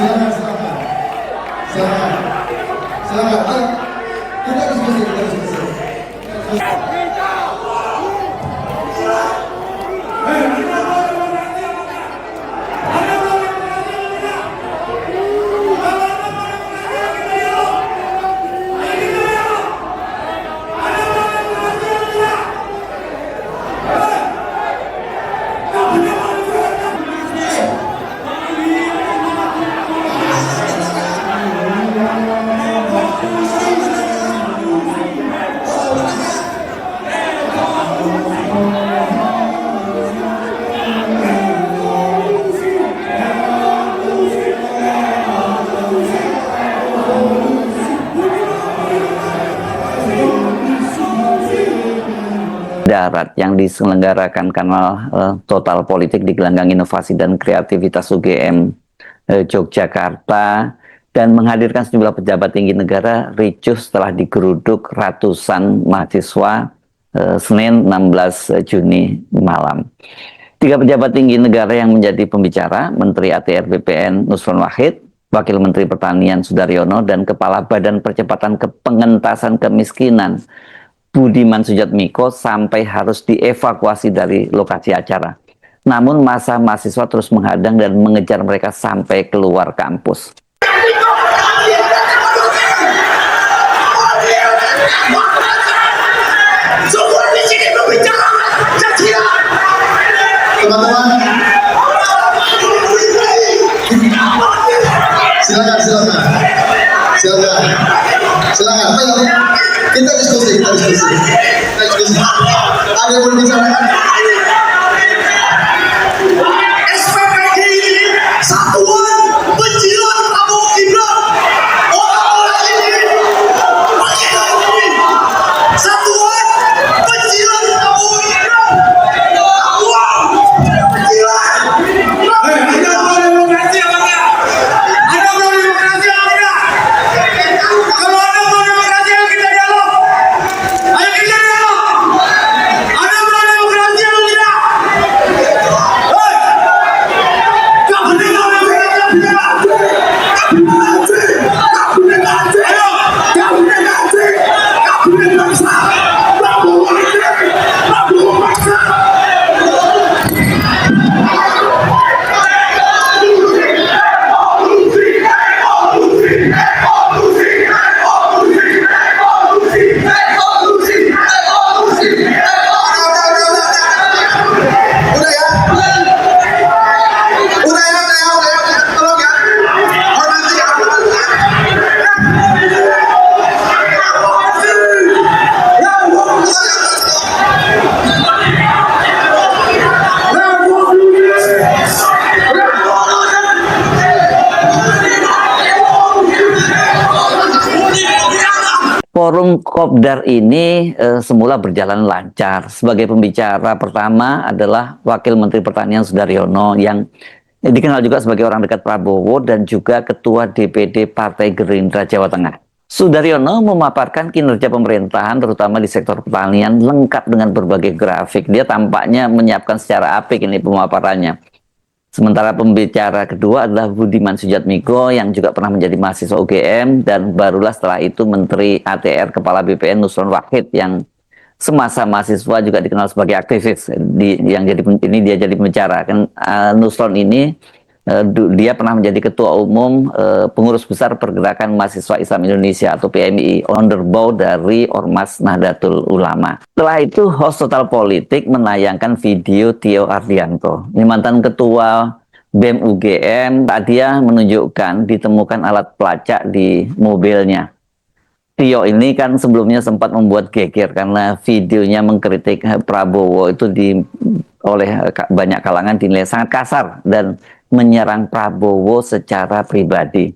Silakan, silakan, silakan, silakan. Ayo, kita diskusi, kita diskusi. Darat yang diselenggarakan kanal Total Politik di Gelanggang Inovasi dan Kreativitas UGM Yogyakarta dan menghadirkan sejumlah pejabat tinggi negara ricuh setelah digeruduk ratusan mahasiswa Senin 16 Juni malam. 3 pejabat tinggi negara yang menjadi pembicara, Menteri ATR BPN Nusron Wahid, Wakil Menteri Pertanian Sudaryono, dan Kepala Badan Percepatan Pengentasan Kemiskinan Budiman Sujatmiko sampai harus dievakuasi dari lokasi acara. Namun masa mahasiswa terus menghadang dan mengejar mereka sampai keluar kampus. Teman-teman, silakan, silakan, silakan, silakan. Ayo, kita diskusi, kita diskusi, kita diskusi. Ada yang berbicara? SPPG Satuan Penjilat Prabowo Gibran. Orang-orang ini penjilat ini. Satuan Penjilat Prabowo Gibran. Satuan Penjilat. Anda mau demokrasi apa enggak? Anda mau demokrasi apa enggak? Kalau Anda mau demokrasi, ayo kita dialog. Ayo kita dialog. Anda mau demokrasi apa tidak? Forum Kopdar ini semula berjalan lancar. Sebagai pembicara pertama adalah Wakil Menteri Pertanian Sudaryono yang dikenal juga sebagai orang dekat Prabowo dan juga Ketua DPD Partai Gerindra Jawa Tengah. Sudaryono memaparkan kinerja pemerintahan terutama di sektor pertanian lengkap dengan berbagai grafik. Dia tampaknya menyiapkan secara apik ini pemaparannya. Sementara pembicara kedua adalah Budiman Sujatmiko yang juga pernah menjadi mahasiswa UGM dan barulah setelah itu Menteri ATR Kepala BPN Nusron Wahid yang semasa mahasiswa juga dikenal sebagai aktivis. Dia jadi pembicara. Nusron ini dia pernah menjadi ketua umum pengurus besar Pergerakan Mahasiswa Islam Indonesia atau PMI, underbow dari Ormas Nahdlatul Ulama. Setelah itu host Total Politik menayangkan video Tio Ardianto, ini mantan ketua BEM UGM. Dia menunjukkan ditemukan alat pelacak di mobilnya. Tio ini kan sebelumnya sempat membuat geger karena videonya mengkritik Prabowo itu oleh banyak kalangan dinilai sangat kasar dan menyerang Prabowo secara pribadi.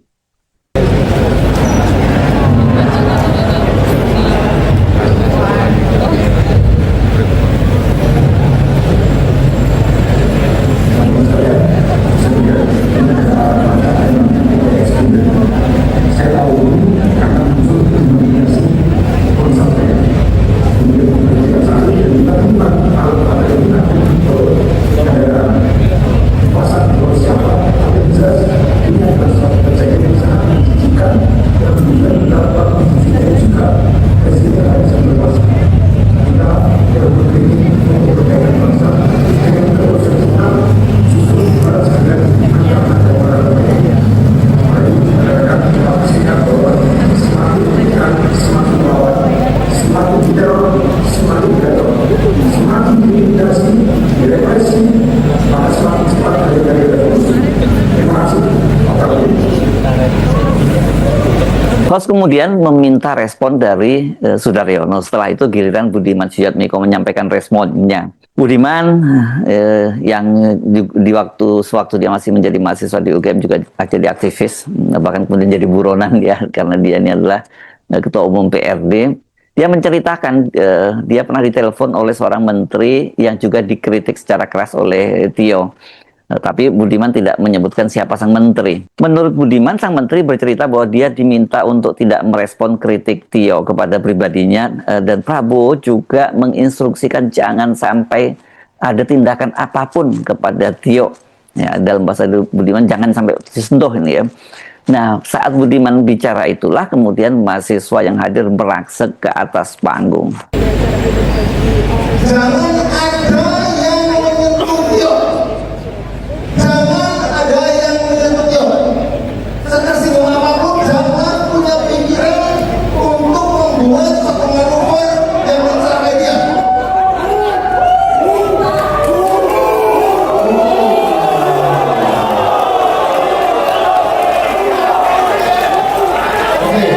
Host kemudian meminta respon dari Sudaryono. Setelah itu giliran Budiman Sujatmiko menyampaikan responnya. Budiman yang di sewaktu dia masih menjadi mahasiswa di UGM juga jadi aktivis, bahkan kemudian jadi buronan ya, karena dia ini adalah ketua umum PRD. Dia menceritakan dia pernah ditelepon oleh seorang menteri yang juga dikritik secara keras oleh Tio. Tapi Budiman tidak menyebutkan siapa sang menteri. Menurut Budiman, sang menteri bercerita bahwa dia diminta untuk tidak merespon kritik Tio kepada pribadinya, dan Prabowo juga menginstruksikan jangan sampai ada tindakan apapun kepada Tio. Ya, dalam bahasa Budiman jangan sampai disentuh ini ya. Nah, saat Budiman bicara itulah kemudian mahasiswa yang hadir merangsek ke atas panggung. Jangan ada yang menyentuh Tio. Jangan ada yang menyentuh Tio. Setersinggung apapun, jangan punya pikiran untuk membuat satu manuver yang mencelakai dia. Oke.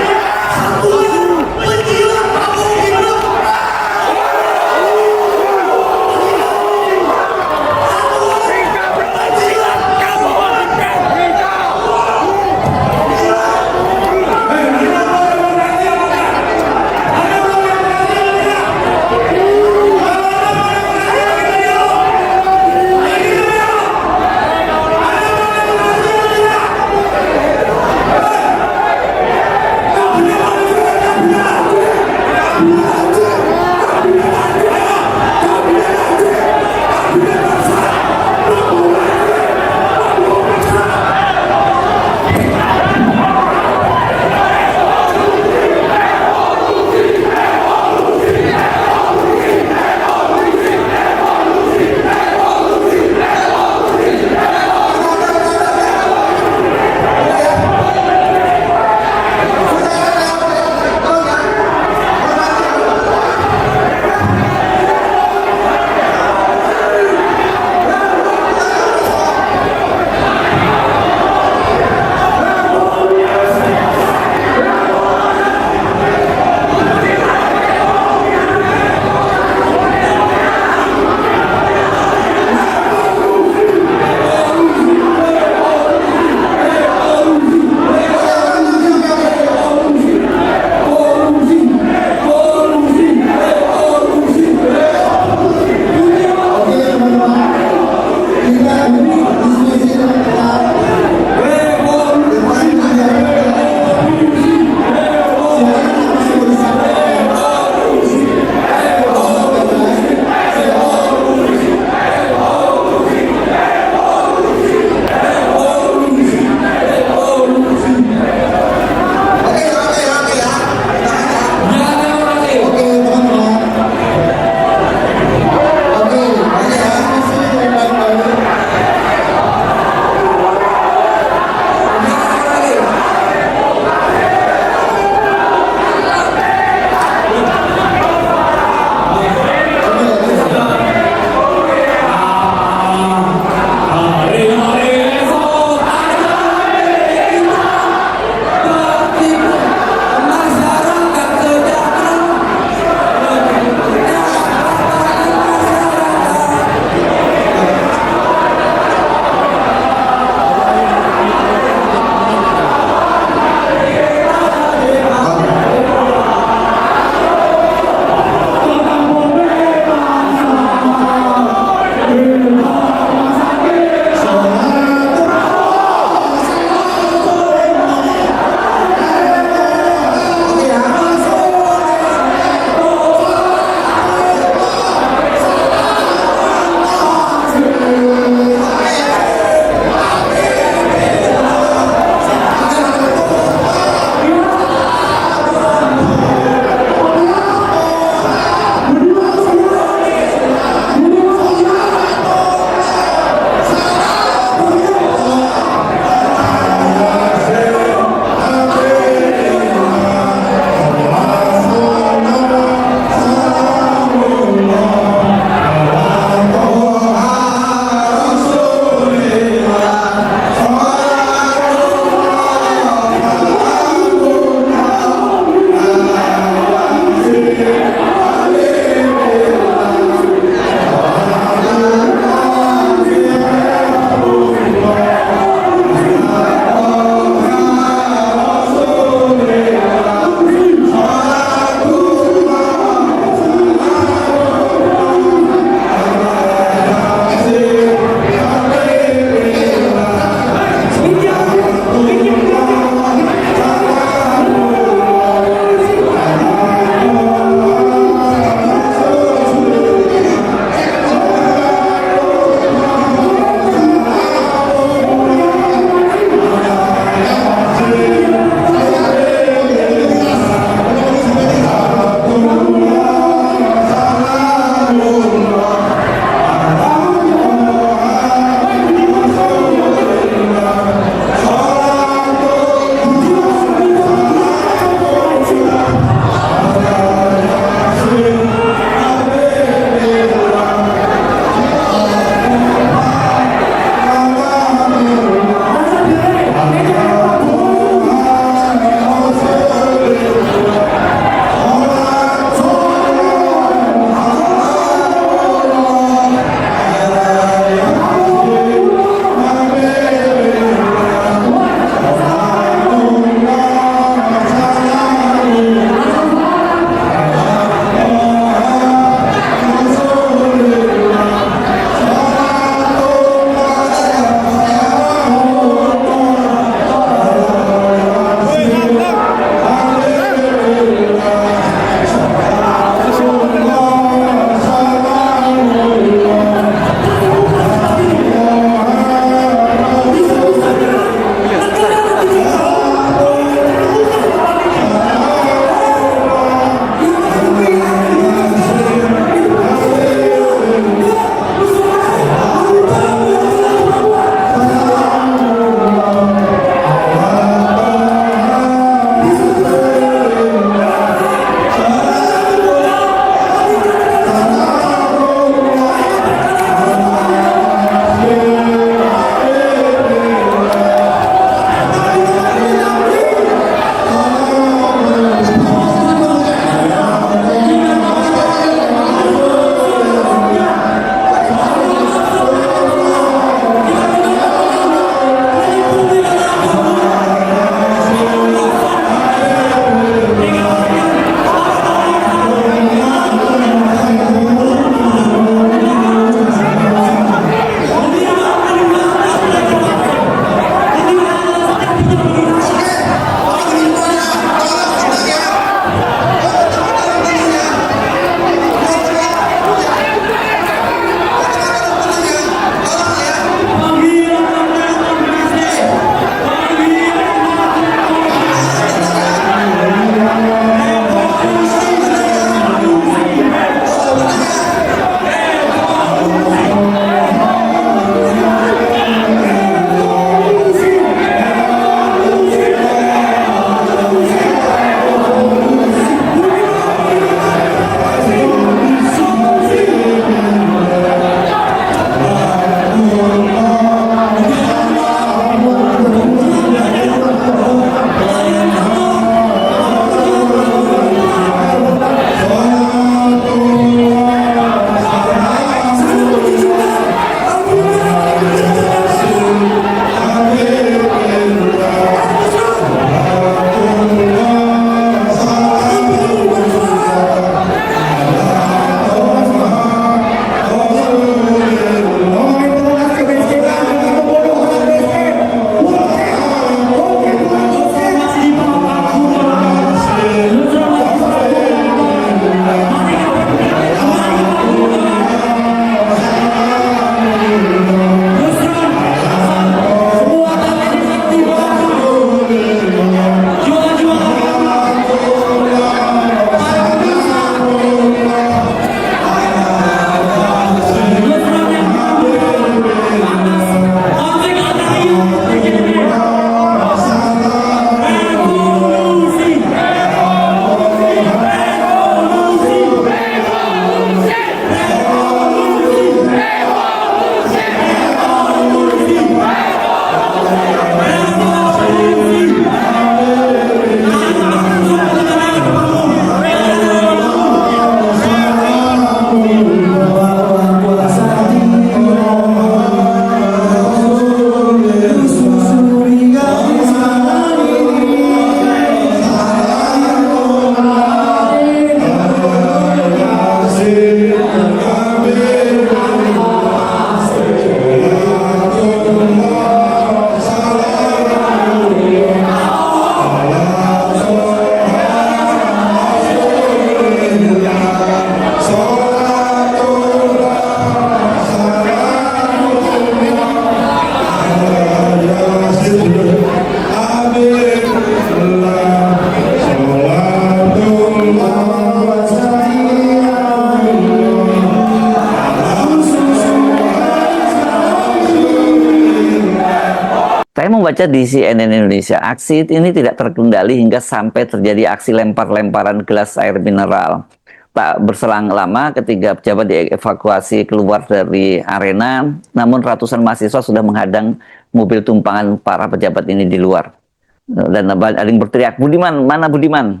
Saya membaca di CNN Indonesia, aksi ini tidak terkendali hingga sampai terjadi aksi lempar-lemparan gelas air mineral. Tak berselang lama ketika pejabat dievakuasi keluar dari arena, namun ratusan mahasiswa sudah menghadang mobil tumpangan para pejabat ini di luar. Dan ada yang berteriak, "Budiman, mana Budiman?"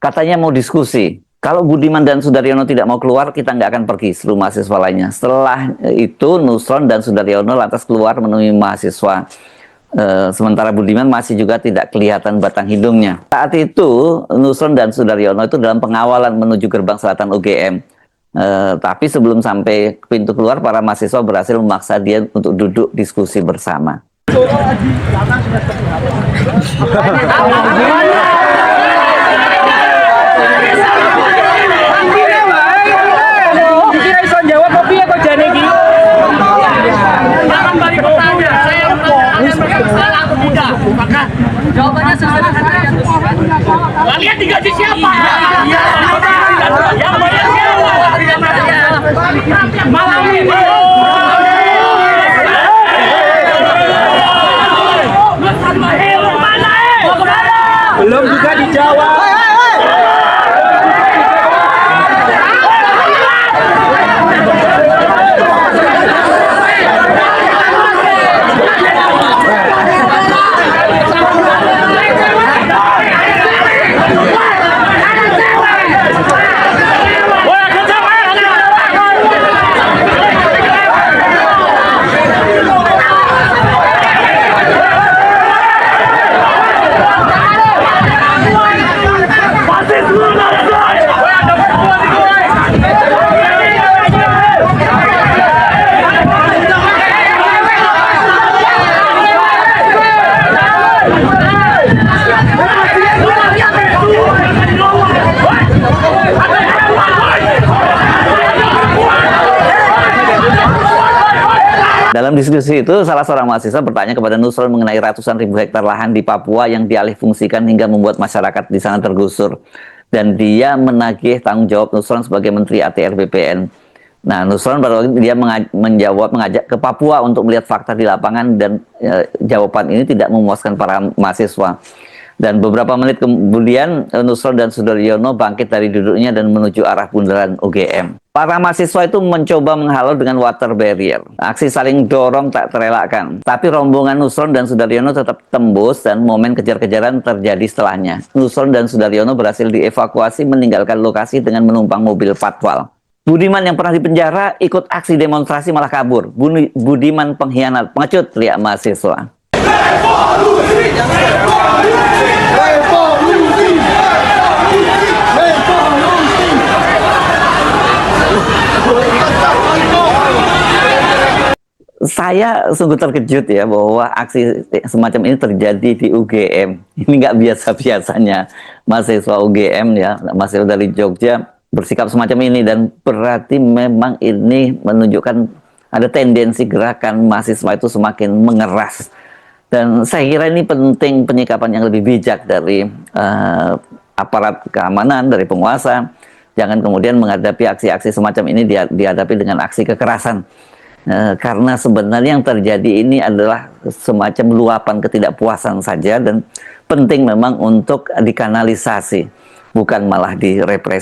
Katanya mau diskusi. Kalau Budiman dan Sudaryono tidak mau keluar, kita nggak akan pergi, seluruh mahasiswa lainnya. Setelah itu, Nusron dan Sudaryono lantas keluar menemui mahasiswa. Sementara Budiman masih juga tidak kelihatan batang hidungnya. Saat itu, Nusron dan Sudaryono itu dalam pengawalan menuju gerbang selatan UGM. Tapi sebelum sampai ke pintu keluar, para mahasiswa berhasil memaksa dia untuk duduk diskusi bersama. Jawabannya sederhana ya. Kalian digaji siapa? Yang bayar siapa? Malam ini. Belum juga dijawab. Dalam diskusi itu, salah seorang mahasiswa bertanya kepada Nusron mengenai ratusan ribu hektar lahan di Papua yang dialihfungsikan hingga membuat masyarakat di sana tergusur. Dan dia menagih tanggung jawab Nusron sebagai Menteri ATR BPN. Nah, Nusron baru dia mengajak ke Papua untuk melihat fakta di lapangan, dan jawaban ini tidak memuaskan para mahasiswa. Dan beberapa menit kemudian, Nusron dan Sudaryono bangkit dari duduknya dan menuju arah bundaran UGM. Para mahasiswa itu mencoba menghalau dengan water barrier. Aksi saling dorong tak terelakkan. Tapi rombongan Nusron dan Sudaryono tetap tembus dan momen kejar-kejaran terjadi setelahnya. Nusron dan Sudaryono berhasil dievakuasi meninggalkan lokasi dengan menumpang mobil patwal. Budiman yang pernah dipenjara ikut aksi demonstrasi malah kabur. Budiman pengkhianat, pengecut, teriak mahasiswa. Saya sungguh terkejut ya bahwa aksi semacam ini terjadi di UGM. Ini nggak biasa-biasanya mahasiswa UGM ya, mahasiswa dari Jogja bersikap semacam ini, dan berarti memang ini menunjukkan ada tendensi gerakan mahasiswa itu semakin mengeras. Dan saya kira ini penting penyikapan yang lebih bijak dari aparat keamanan, dari penguasa. Jangan kemudian menghadapi aksi-aksi semacam ini dihadapi dengan aksi kekerasan. Karena sebenarnya yang terjadi ini adalah semacam luapan ketidakpuasan saja, dan penting memang untuk dikanalisasi, bukan malah direpresi.